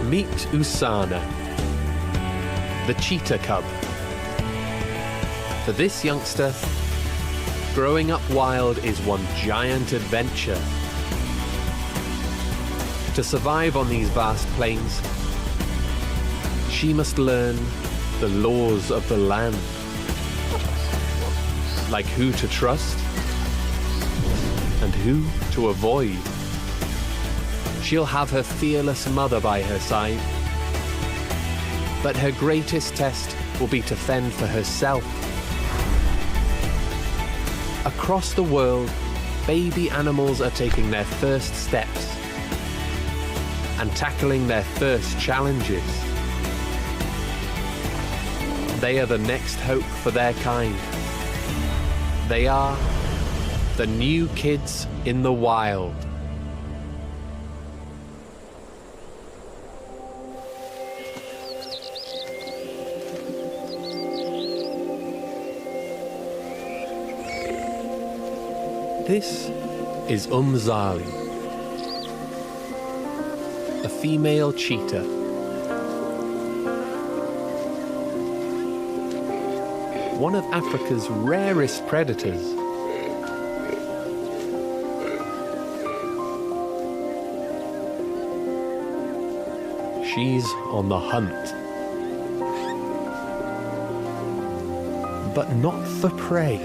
Meet Usana, the Cheetah Cub. For this youngster, growing up wild is one giant adventure. To survive on these vast plains, she must learn the laws of the land, like who to trust and who to avoid. She'll have her fearless mother by her side, but her greatest test will be to fend for herself. Across the world, baby animals are taking their first steps and tackling their first challenges. They are the next hope for their kind. They are the new kids in the wild. This is Zali, a female cheetah. One of Africa's rarest predators. She's on the hunt. But not for prey.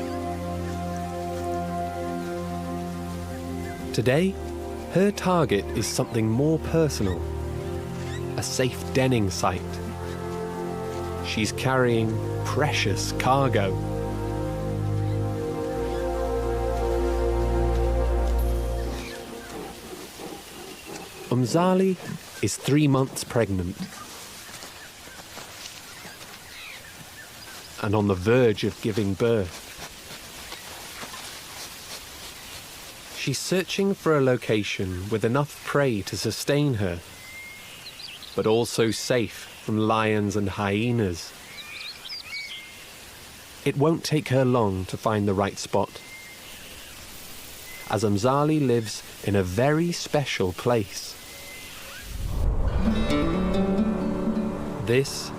Today, her target is something more personal, a safe denning site. She's carrying precious cargo. Zali is 3 months pregnant and on the verge of giving birth. She's searching for a location with enough prey to sustain her, but also safe from lions and hyenas. It won't take her long to find the right spot, as Zali lives in a very special place. This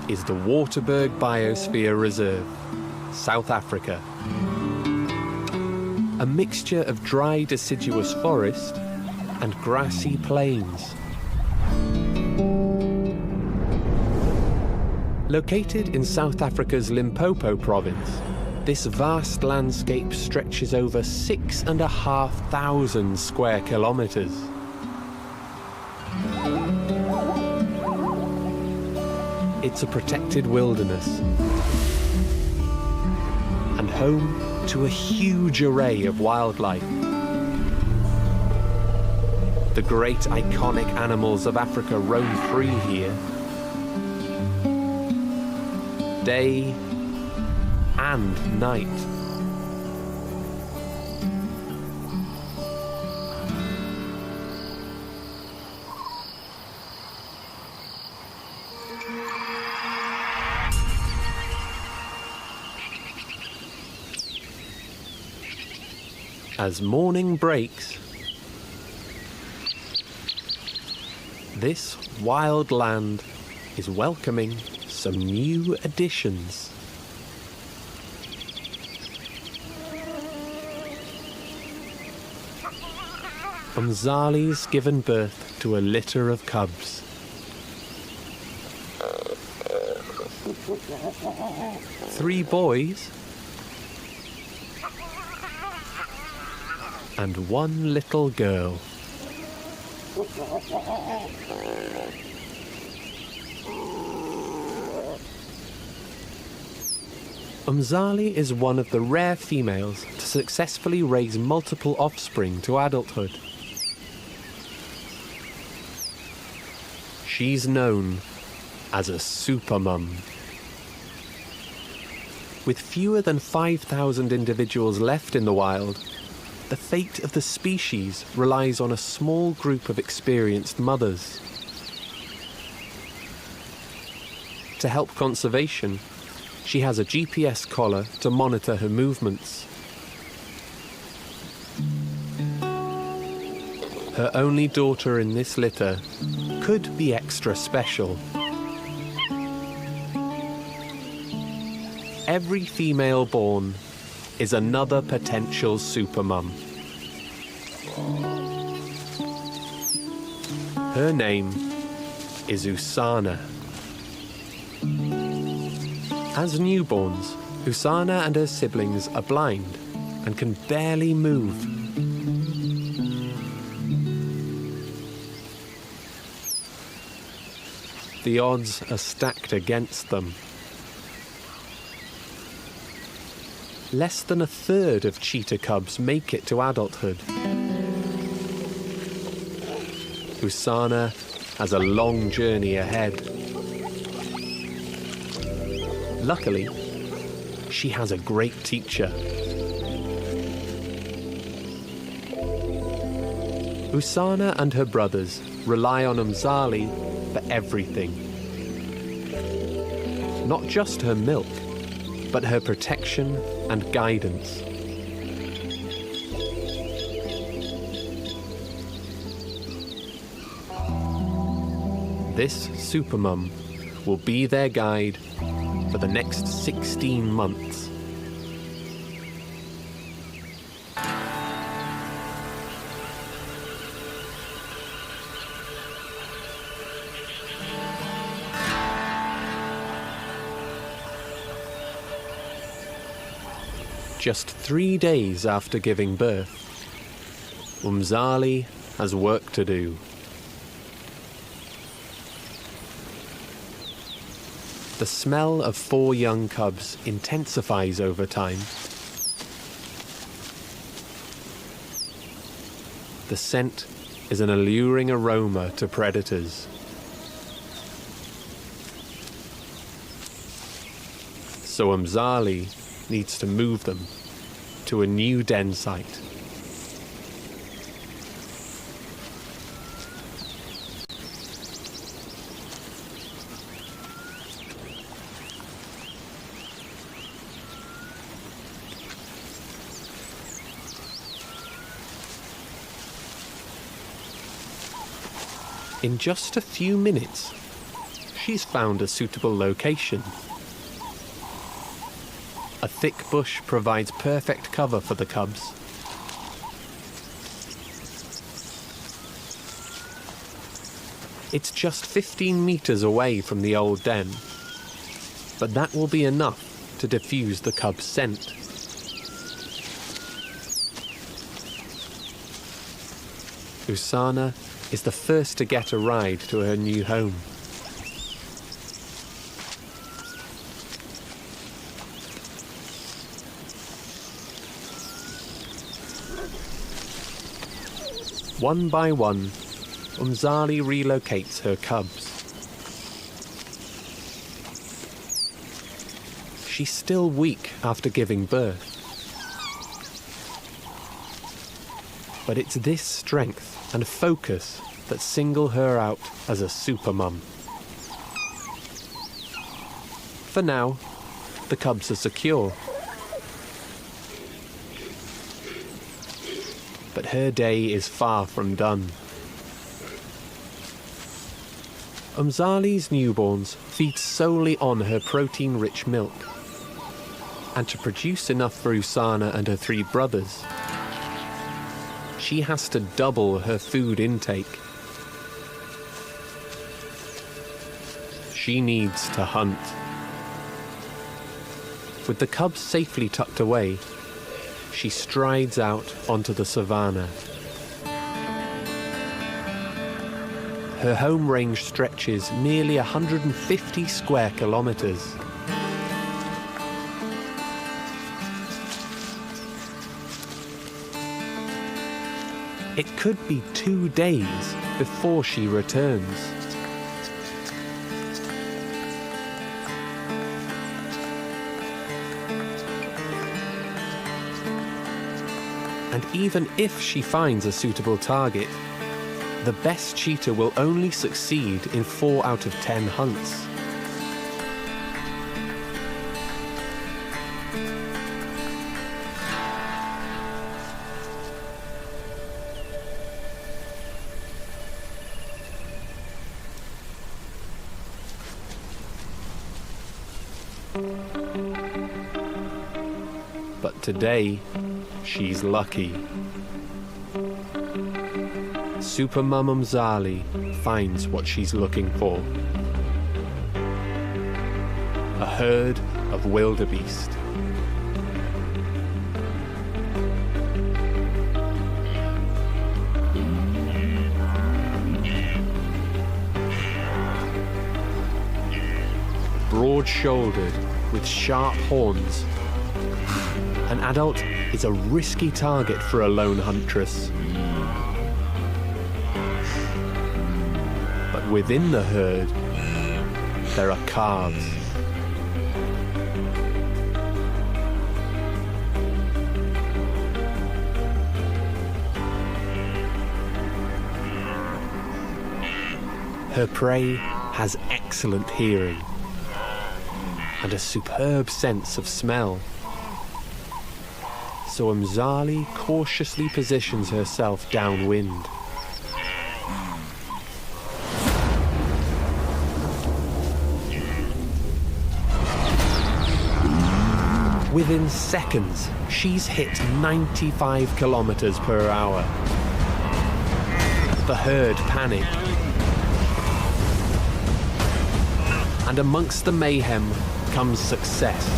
is the Waterberg Biosphere Reserve, South Africa. A mixture of dry deciduous forest and grassy plains. Located in South Africa's Limpopo province, this vast landscape stretches over 6,500 square kilometers. It's a protected wilderness and home to a huge array of wildlife. The great iconic animals of Africa roam free here, day and night. As morning breaks, this wild land is welcoming some new additions. Zali's given birth to a litter of cubs. 3 boys and 1 little girl. Zali is one of the rare females to successfully raise multiple offspring to adulthood. She's known as a supermum. With fewer than 5,000 individuals left in the wild, the fate of the species relies on a small group of experienced mothers. To help conservation, she has a GPS collar to monitor her movements. Her only daughter in this litter could be extra special. Every female born is another potential supermum. Her name is Usana. As newborns, Usana and her siblings are blind and can barely move. The odds are stacked against them. Less than a third of cheetah cubs make it to adulthood. Usana has a long journey ahead. Luckily, she has a great teacher. Usana and her brothers rely on Umzali for everything. Not just her milk, but her protection and guidance. This supermum will be their guide for the next 16 months. Just 3 days after giving birth, Umzali has work to do. The smell of 4 young cubs intensifies over time. The scent is an alluring aroma to predators. So Umzali needs to move them to a new den site. In just a few minutes, she's found a suitable location. A thick bush provides perfect cover for the cubs. It's just 15 meters away from the old den, but that will be enough to diffuse the cubs' scent. Usana is the first to get a ride to her new home. One by one, Umzali relocates her cubs. She's still weak after giving birth. But it's this strength and focus that single her out as a supermum. For now, the cubs are secure. But her day is far from done. Umzali's newborns feed solely on her protein-rich milk. And to produce enough for Usana and her 3 brothers, she has to double her food intake. She needs to hunt. With the cubs safely tucked away, she strides out onto the savannah. Her home range stretches nearly 150 square kilometers. It could be 2 days before she returns. And even if she finds a suitable target, the best cheetah will only succeed in 4 out of 10 hunts. But today, she's lucky. Supermum Umzali finds what she's looking for. A herd of wildebeest. Broad-shouldered with sharp horns, an adult is a risky target for a lone huntress. But within the herd, there are calves. Her prey has excellent hearing and a superb sense of smell. So Umzali cautiously positions herself downwind. Within seconds, she's hit 95 kilometers per hour. The herd panic. And amongst the mayhem comes success.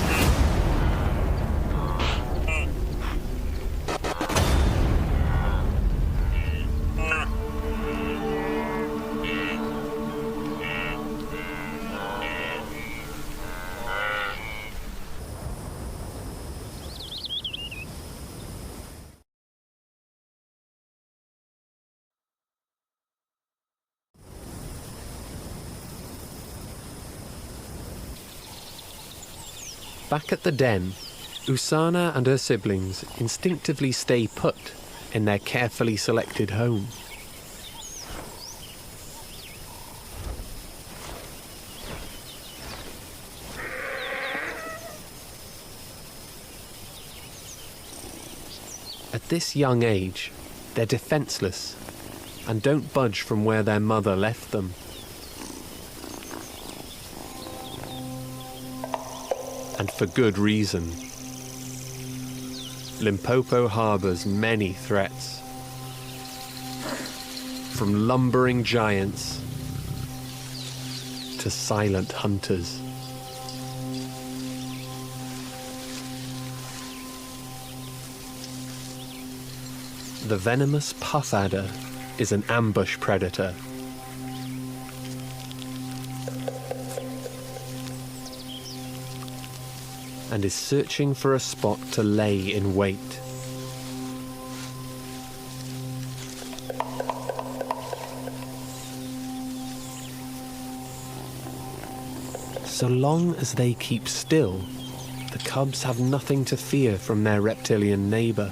Back at the den, Usana and her siblings instinctively stay put in their carefully selected home. At this young age, they're defenseless and don't budge from where their mother left them. And for good reason. Limpopo harbours many threats. From lumbering giants to silent hunters. The venomous puff adder is an ambush predator. And is searching for a spot to lay in wait. So long as they keep still, the cubs have nothing to fear from their reptilian neighbour.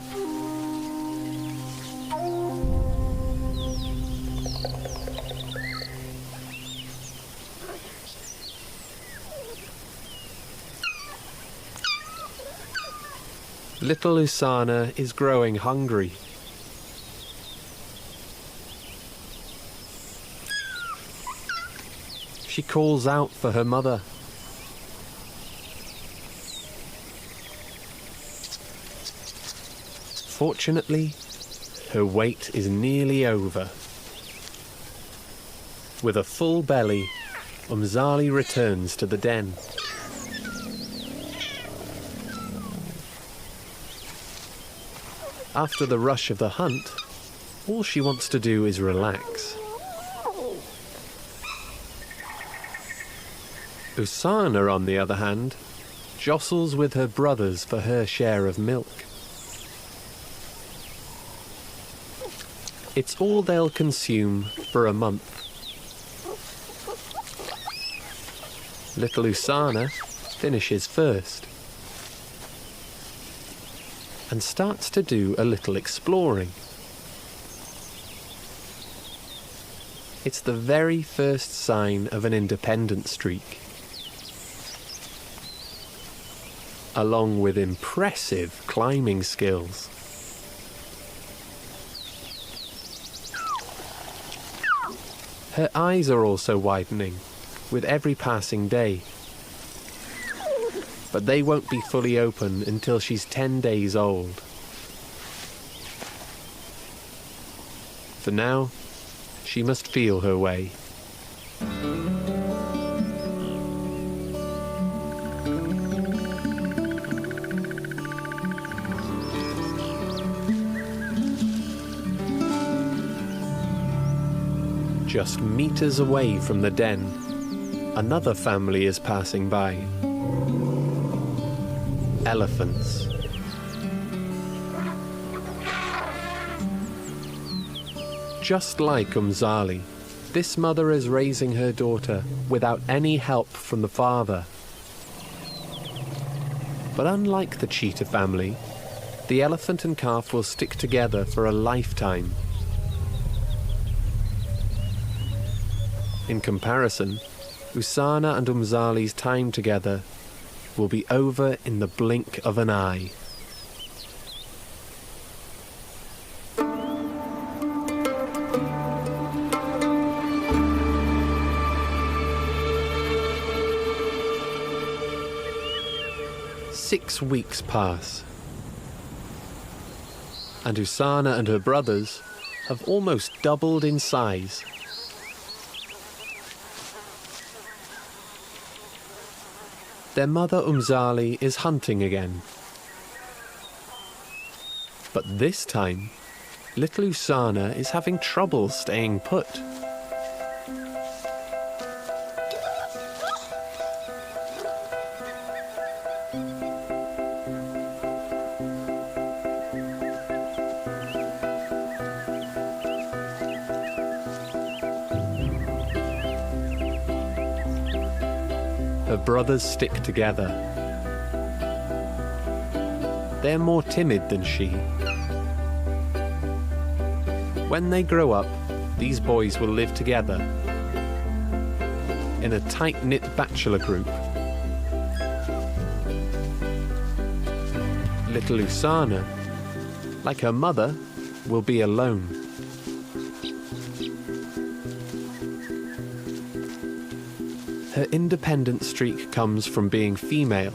Little Usana is growing hungry. She calls out for her mother. Fortunately, her wait is nearly over. With a full belly, Umzali returns to the den. After the rush of the hunt, all she wants to do is relax. Usana, on the other hand, jostles with her brothers for her share of milk. It's all they'll consume for a month. Little Usana finishes first and starts to do a little exploring. It's the very first sign of an independent streak, along with impressive climbing skills. Her eyes are also widening with every passing day. but they won't be fully open until she's 10 days old. For now, she must feel her way. Just meters away from the den, another family is passing by. Elephants. Just like Umzali, this mother is raising her daughter without any help from the father. But unlike the cheetah family, the elephant and calf will stick together for a lifetime. In comparison, Usana and Umzali's time together will be over in the blink of an eye. Six weeks pass, and Usana and her brothers have almost doubled in size. Their mother Umzali is hunting again. But this time, little Usana is having trouble staying put. Her brothers stick together. They're more timid than she. When they grow up, these boys will live together in a tight-knit bachelor group. Little Usana, like her mother, will be alone. Her independent streak comes from being female.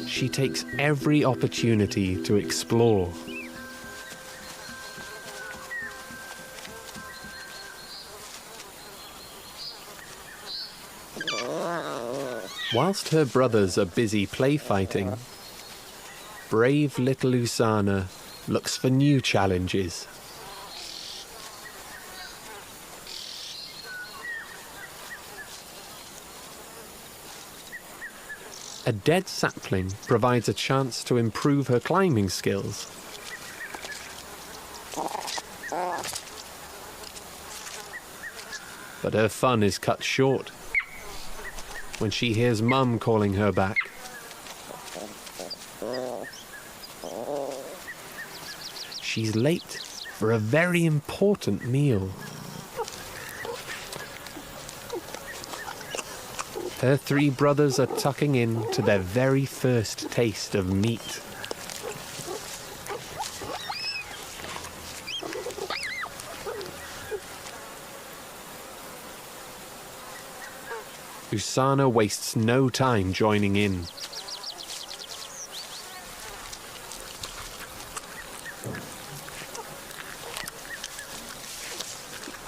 She takes every opportunity to explore. Whilst her brothers are busy play fighting, brave little Usana looks for new challenges. A dead sapling provides a chance to improve her climbing skills. But her fun is cut short when she hears Mum calling her back. She's late for a very important meal. Her three brothers are tucking in to their very first taste of meat. Usana wastes no time joining in.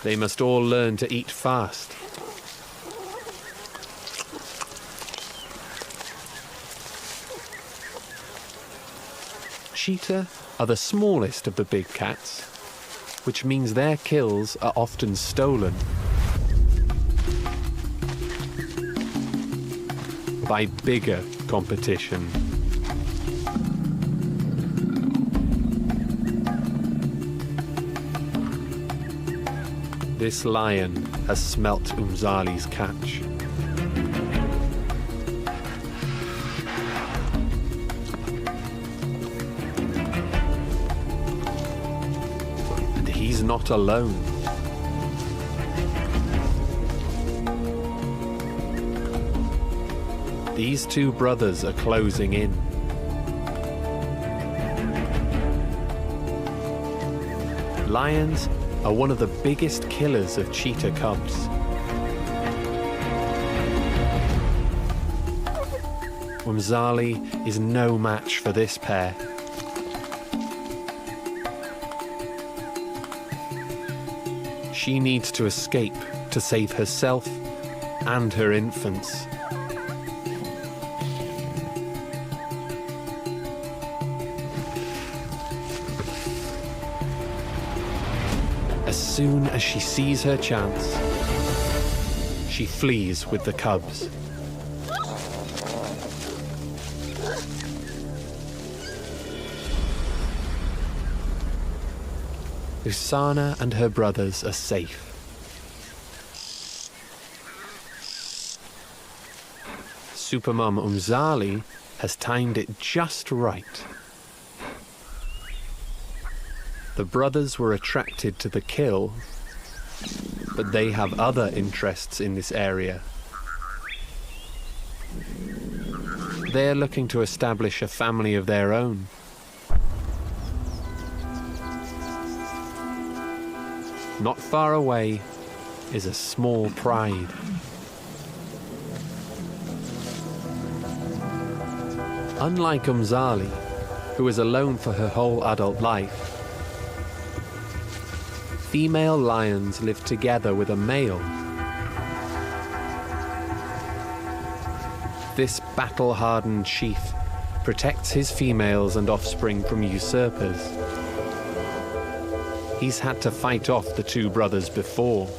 They must all learn to eat fast. Cheetah are the smallest of the big cats, which means their kills are often stolen by bigger competition. This lion has smelt Umzali's catch. And he's not alone. These two brothers are closing in. Lions are one of the biggest killers of cheetah cubs. Umzali is no match for this pair. She needs to escape to save herself and her infants. As soon as she sees her chance, she flees with the cubs. Usana and her brothers are safe. Supermom Umzali has timed it just right. The brothers were attracted to the kill, but they have other interests in this area. They're looking to establish a family of their own. Not far away is a small pride. Unlike Umzali, who is alone for her whole adult life, female lions live together with a male. This battle-hardened chief protects his females and offspring from usurpers. He's had to fight off the two brothers before.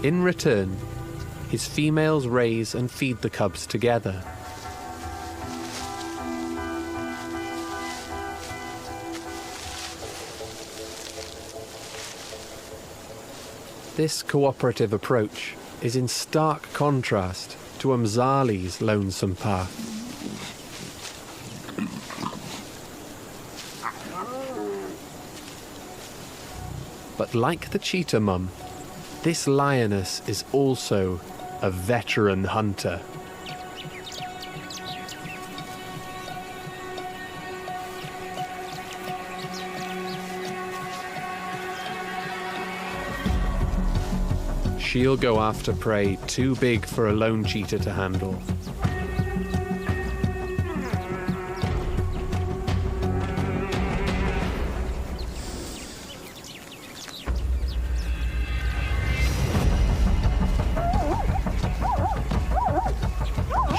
In return, his females raise and feed the cubs together. This cooperative approach is in stark contrast to Umzali's lonesome path. But like the cheetah mum, this lioness is also a veteran hunter. She'll go after prey too big for a lone cheetah to handle.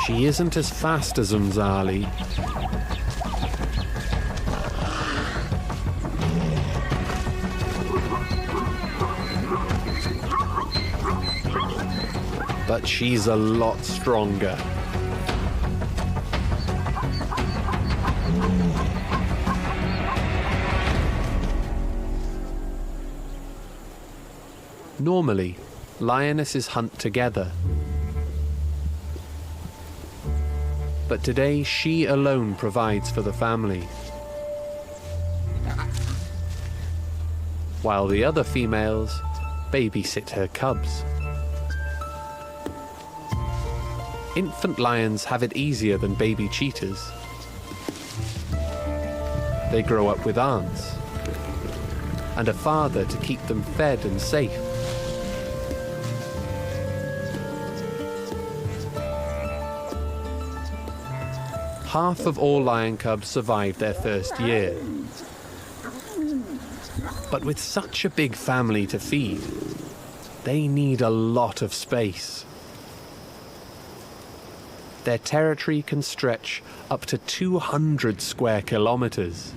She isn't as fast as Umzali, but she's a lot stronger. Normally, lionesses hunt together. But today, she alone provides for the family, while the other females babysit her cubs. Infant lions have it easier than baby cheetahs. They grow up with aunts and a father to keep them fed and safe. Half of all lion cubs survive their first year. But with such a big family to feed, they need a lot of space. Their territory can stretch up to 200 square kilometers.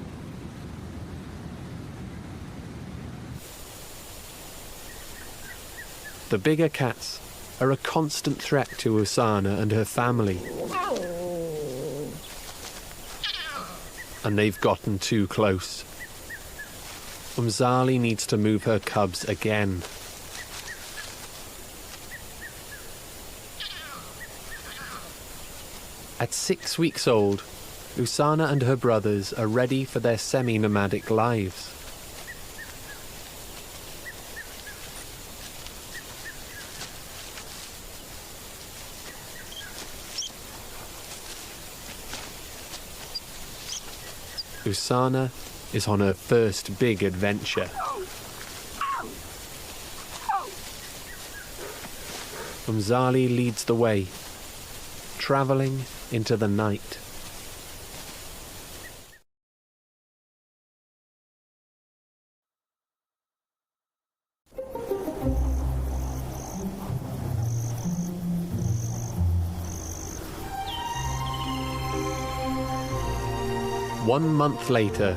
The bigger cats are a constant threat to Usana and her family. And they've gotten too close. Umzali needs to move her cubs again. At 6 weeks old, Usana and her brothers are ready for their semi-nomadic lives. Usana is on her first big adventure. Umzali leads the way, travelling into the night. One month later,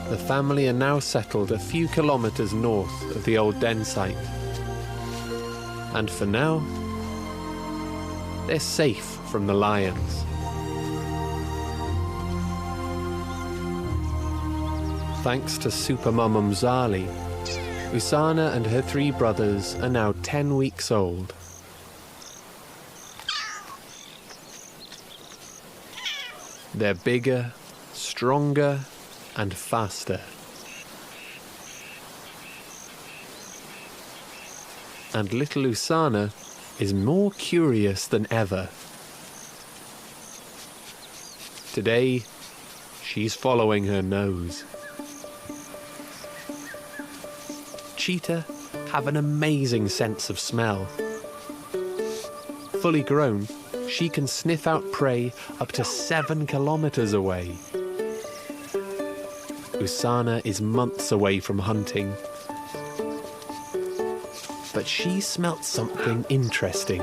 the family are now settled a few kilometers north of the old den site. And for now, they're safe from the lions. Thanks to Supermum Umzali, Usana and her 3 brothers are now 10 weeks old. They're bigger, stronger, and faster. And little Usana is more curious than ever. Today, she's following her nose. Cheetah have an amazing sense of smell. Fully grown, she can sniff out prey up to 7 kilometers away. Usana is months away from hunting, but she smelt something interesting.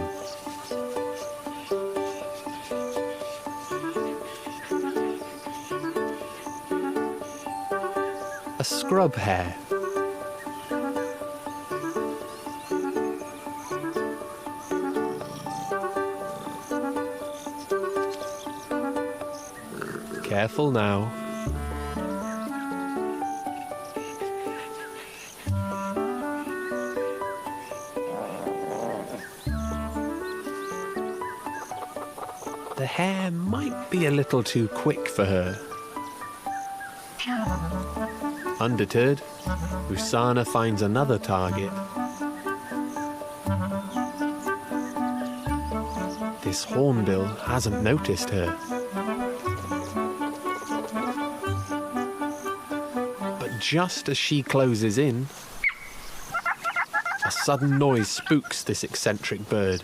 A scrub hare. Careful now. The hare might be a little too quick for her. Undeterred, Usana finds another target. This hornbill hasn't noticed her. But just as she closes in, a sudden noise spooks this eccentric bird.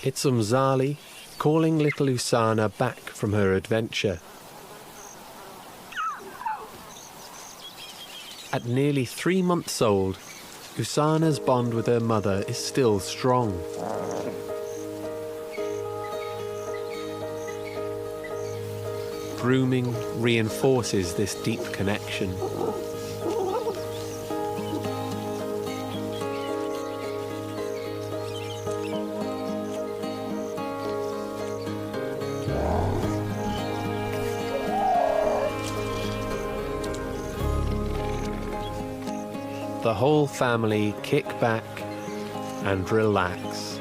It's Umzali calling little Usana back from her adventure. At nearly 3 months old, Usana's bond with her mother is still strong. Grooming reinforces this deep connection. The whole family kick back and relax.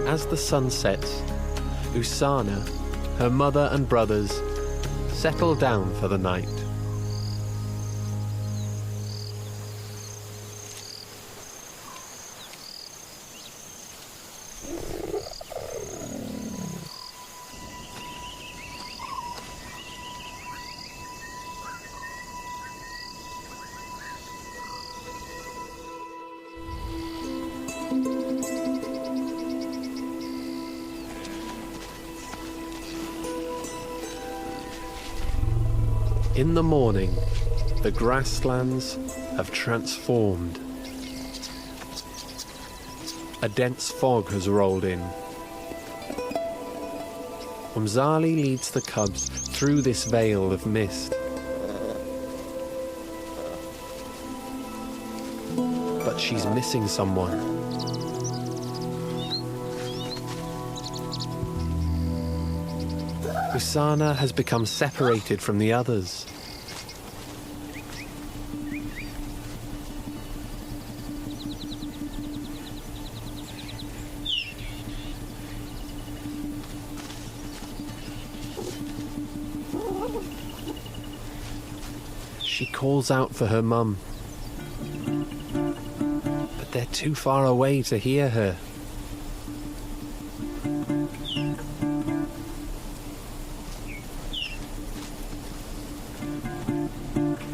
As the sun sets, Usana, her mother and brothers settle down for the night. In the morning, the grasslands have transformed. A dense fog has rolled in. Umzali leads the cubs through this veil of mist. But she's missing someone. Usana has become separated from the others. She calls out for her mum, but they're too far away to hear her.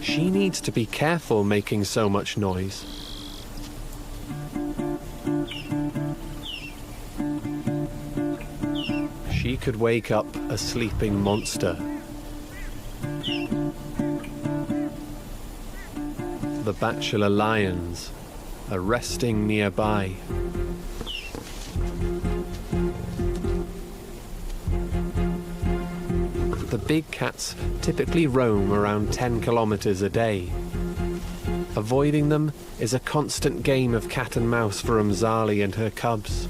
She needs to be careful making so much noise. She could wake up a sleeping monster. The bachelor lions are resting nearby. The big cats typically roam around 10 kilometers a day. Avoiding them is a constant game of cat and mouse for Umzali and her cubs.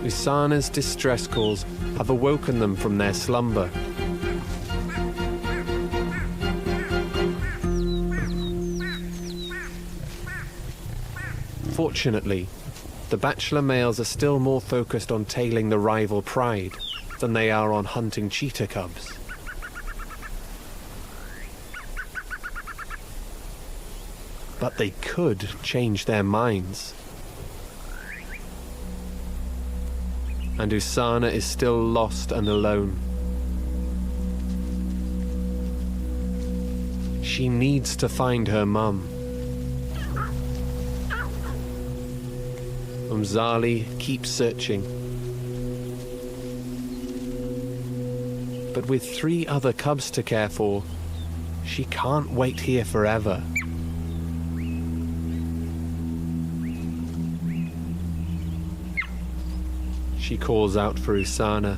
Usana's distress calls have awoken them from their slumber. Fortunately, the bachelor males are still more focused on tailing the rival pride than they are on hunting cheetah cubs. But they could change their minds. And Usana is still lost and alone. She needs to find her mum. Umzali keeps searching. But with 3 other cubs to care for, she can't wait here forever. She calls out for Usana.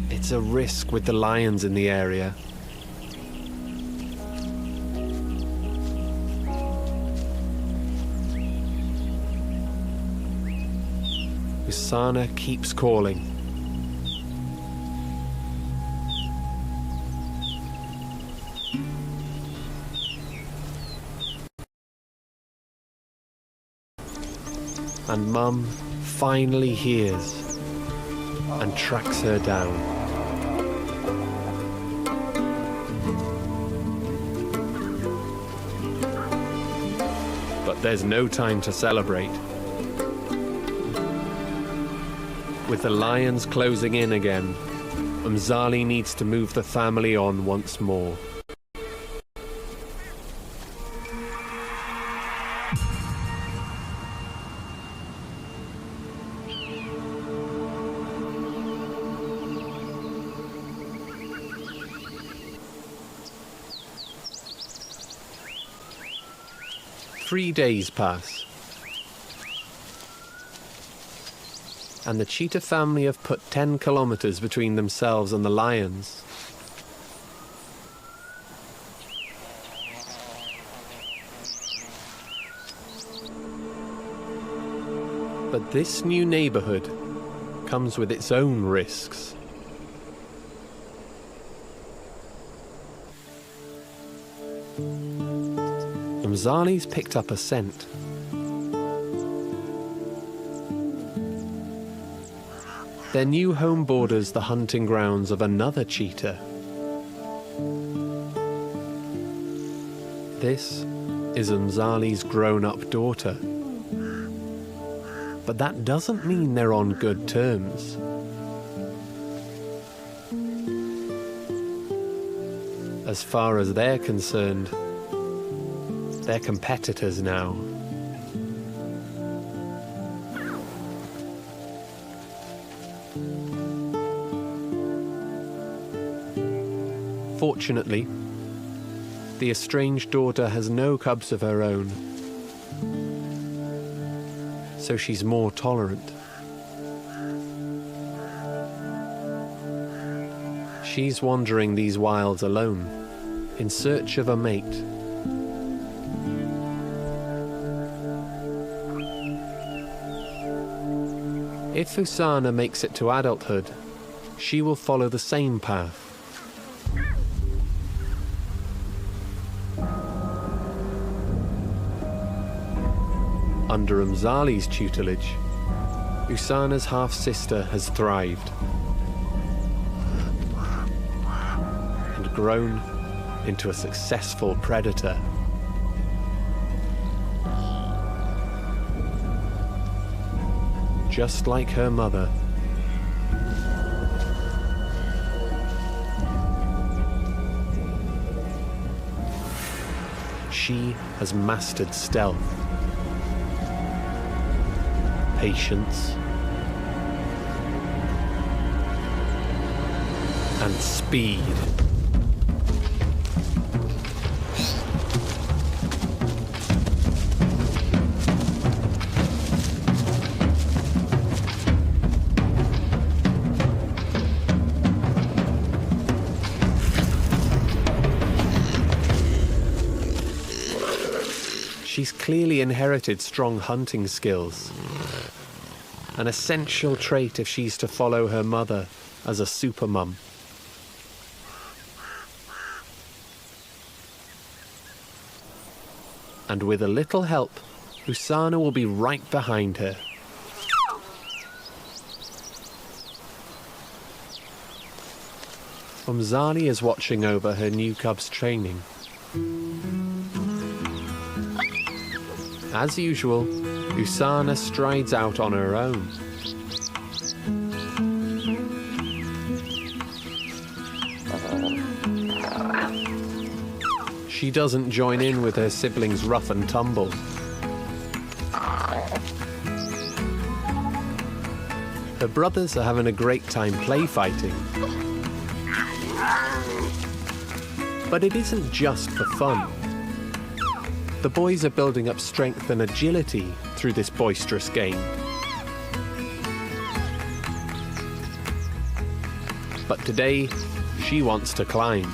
It's a risk with the lions in the area. Usana keeps calling. And Mum finally hears and tracks her down. But there's no time to celebrate. With the lions closing in again, Umzali needs to move the family on once more. Three days pass, and the cheetah family have put 10 kilometers between themselves and the lions. But this new neighborhood comes with its own risks. Umzali's picked up a scent. Their new home borders the hunting grounds of another cheetah. This is Umzali's grown-up daughter. But that doesn't mean they're on good terms. As far as they're concerned, they're competitors now. Fortunately, the estranged daughter has no cubs of her own, so she's more tolerant. She's wandering these wilds alone, in search of a mate. If Usana makes it to adulthood, she will follow the same path. Under Umzali's tutelage, Usana's half-sister has thrived and grown into a successful predator. just like her mother. She has mastered stealth, patience, and speed. She's clearly inherited strong hunting skills, an essential trait if she's to follow her mother as a super mum. And with a little help, Usana will be right behind her. Umzali is watching over her new cub's training. As usual, Usana strides out on her own. She doesn't join in with her siblings' rough and tumble. Her brothers are having a great time play fighting. But it isn't just for fun. The boys are building up strength and agility through this boisterous game. But today, she wants to climb.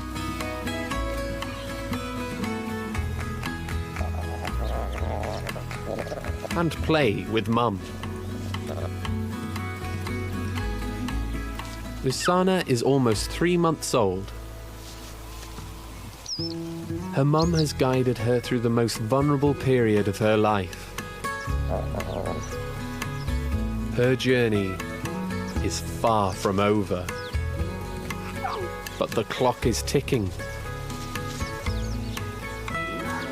And play with Mum. Usana is almost 3 months old. Her mum has guided her through the most vulnerable period of her life. Her journey is far from over. But the clock is ticking.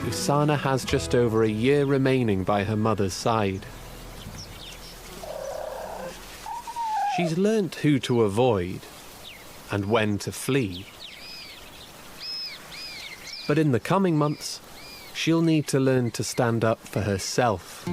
Usana has just over a year remaining by her mother's side. She's learnt who to avoid and when to flee. But in the coming months, she'll need to learn to stand up for herself.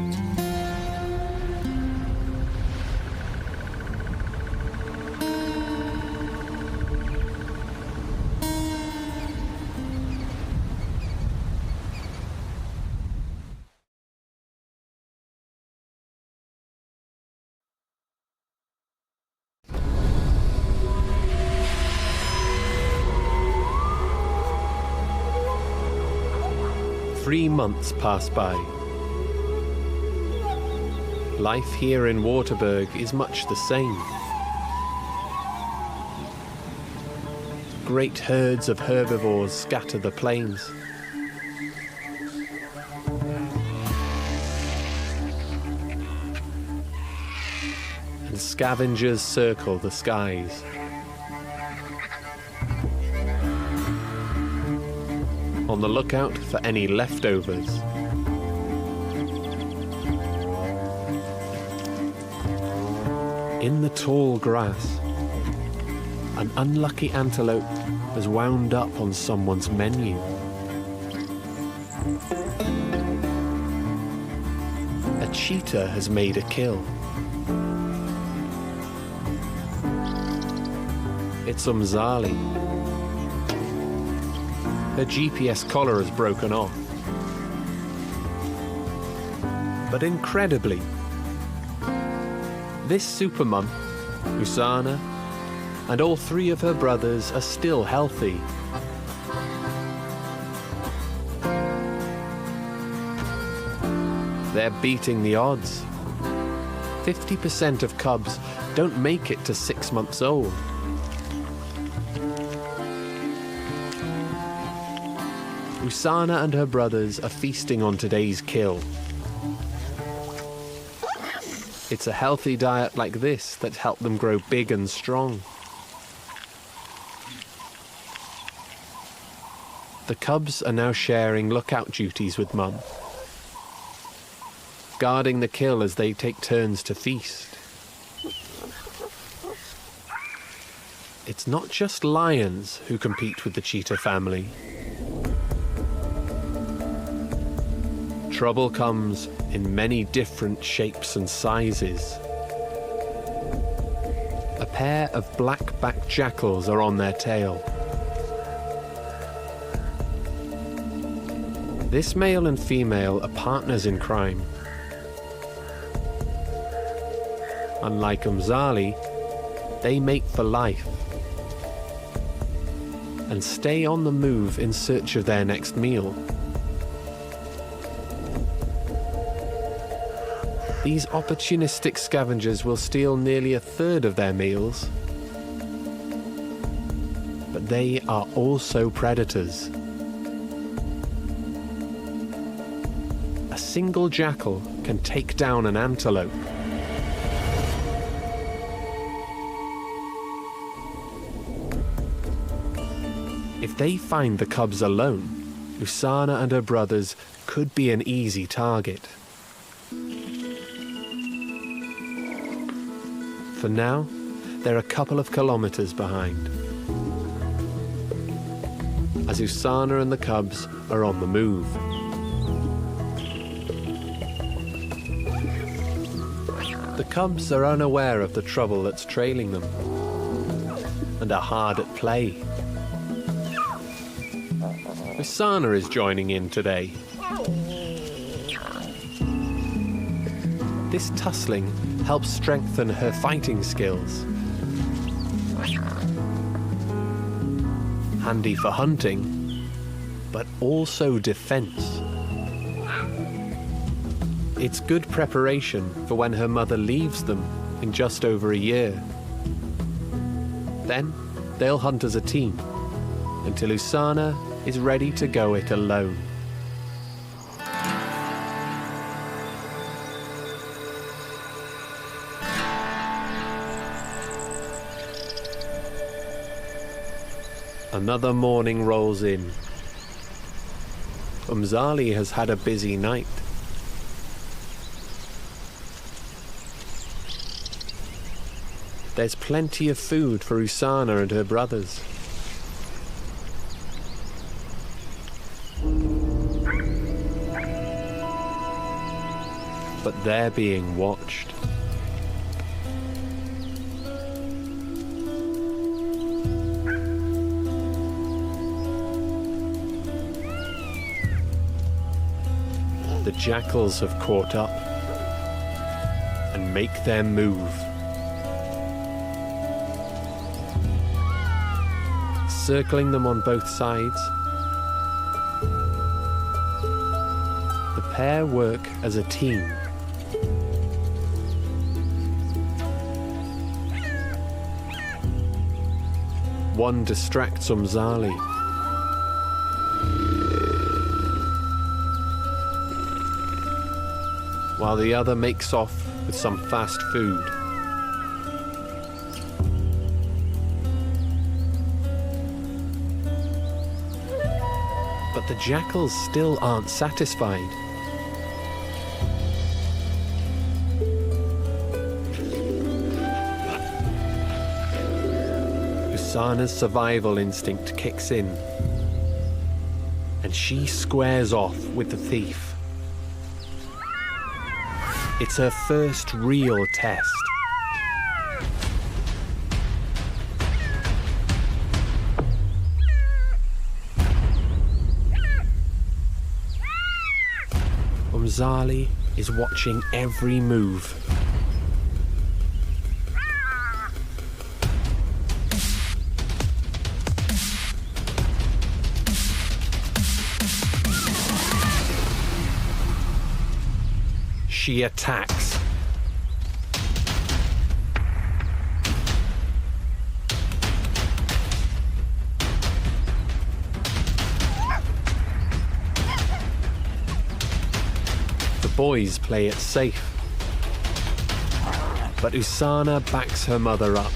Three months pass by. Life here in Waterberg is much the same. Great herds of herbivores scatter the plains. And scavengers circle the skies. On the lookout for any leftovers. In the tall grass, an unlucky antelope has wound up on someone's menu. A cheetah has made a kill. It's Umzali. Her GPS collar has broken off. But incredibly, this supermum, Usana, and all three of her brothers are still healthy. They're beating the odds. 50% of cubs don't make it to 6 months old. Usana and her brothers are feasting on today's kill. It's a healthy diet like this that helped them grow big and strong. The cubs are now sharing lookout duties with Mum, guarding the kill as they take turns to feast. it's not just lions who compete with the cheetah family. Trouble comes in many different shapes and sizes. A pair of black-backed jackals are on their tail. This male and female are partners in crime. Unlike Umzali, they mate for life and stay on the move in search of their next meal. These opportunistic scavengers will steal nearly a third of their meals, but they are also predators. A single jackal can take down an antelope. If they find the cubs alone, Usana and her brothers could be an easy target. For now, they're a couple of kilometers behind, as Usana and the cubs are on the move. The cubs are unaware of the trouble that's trailing them, and are hard at play. Usana is joining in today. This tussling helps strengthen her fighting skills. Handy for hunting, but also defense. It's good preparation for when her mother leaves them in just over a year. Then they'll hunt as a team until Usana is ready to go it alone. Another morning rolls in. Umzali has had a busy night. There's plenty of food for Usana and her brothers. But they're being watched. The jackals have caught up and make their move. Circling them on both sides, the pair work as a team. One distracts Umzali, while the other makes off with some fast food. But the jackals still aren't satisfied. Usana's survival instinct kicks in, and she squares off with the thief. It's her first real test. Umzali is watching every move. She attacks. The boys play it safe, but Usana backs her mother up.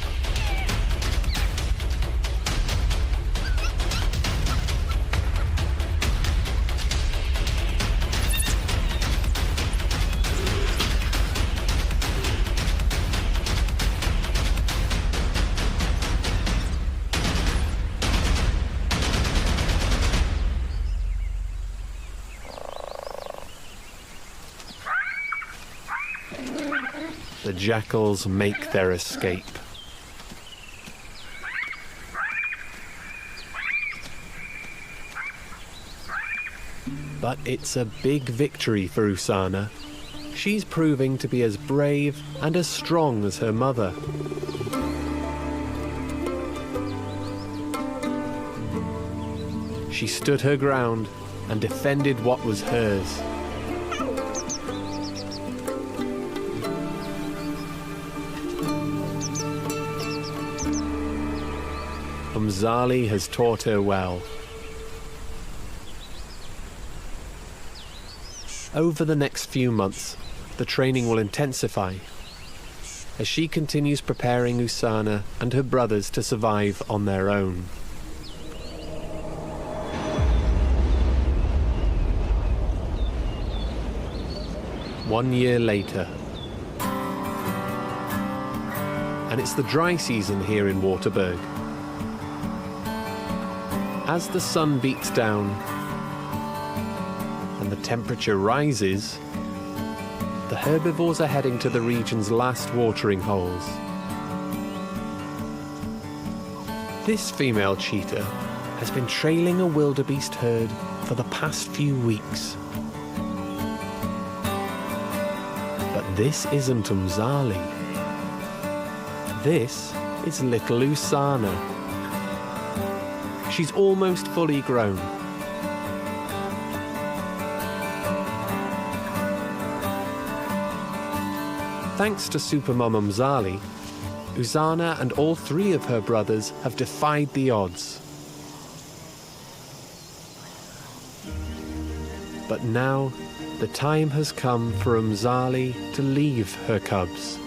the jackals make their escape. But it's a big victory for Usana. She's proving to be as brave and as strong as her mother. She stood her ground and defended what was hers. Umzali has taught her well. Over the next few months, the training will intensify as she continues preparing Usana and her brothers to survive on their own. One year later, and it's the dry season here in Waterberg. As the sun beats down and the temperature rises, the herbivores are heading to the region's last watering holes. This female cheetah has been trailing a wildebeest herd for the past few weeks. But this isn't Umzali. This is little Usana. She's almost fully grown. Thanks to Supermom Umzali, Usana and all three of her brothers have defied the odds. But now, the time has come for Umzali to leave her cubs.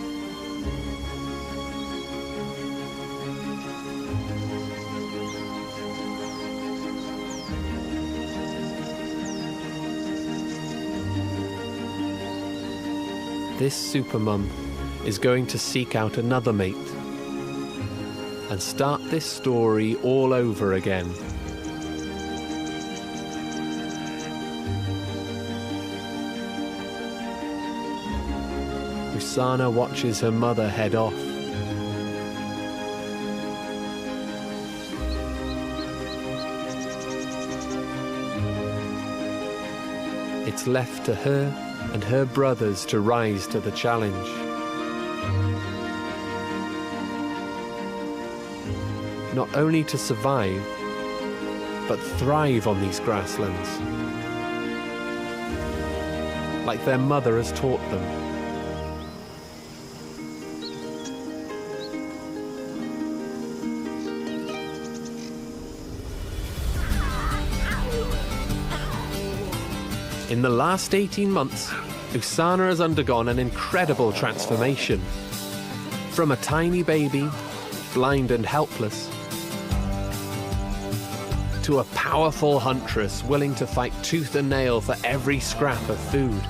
This supermum is going to seek out another mate and start this story all over again. Usana watches her mother head off. It's left to her and her brothers to rise to the challenge. Not only to survive, but thrive on these grasslands, like their mother has taught them. In the last 18 months, Usana has undergone an incredible transformation. From a tiny baby, blind and helpless, to a powerful huntress willing to fight tooth and nail for every scrap of food.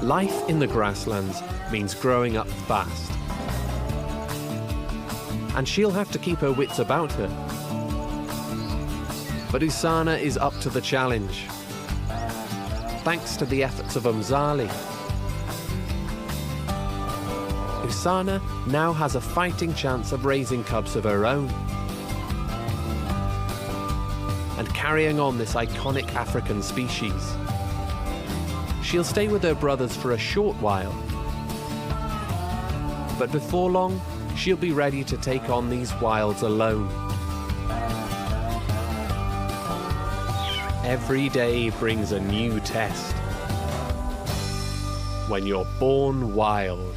Life in the grasslands means growing up fast. And she'll have to keep her wits about her. But Usana is up to the challenge, thanks to the efforts of Umzali. Usana now has a fighting chance of raising cubs of her own and carrying on this iconic African species. She'll stay with her brothers for a short while, but before long, she'll be ready to take on these wilds alone. Every day brings a new test when you're born wild.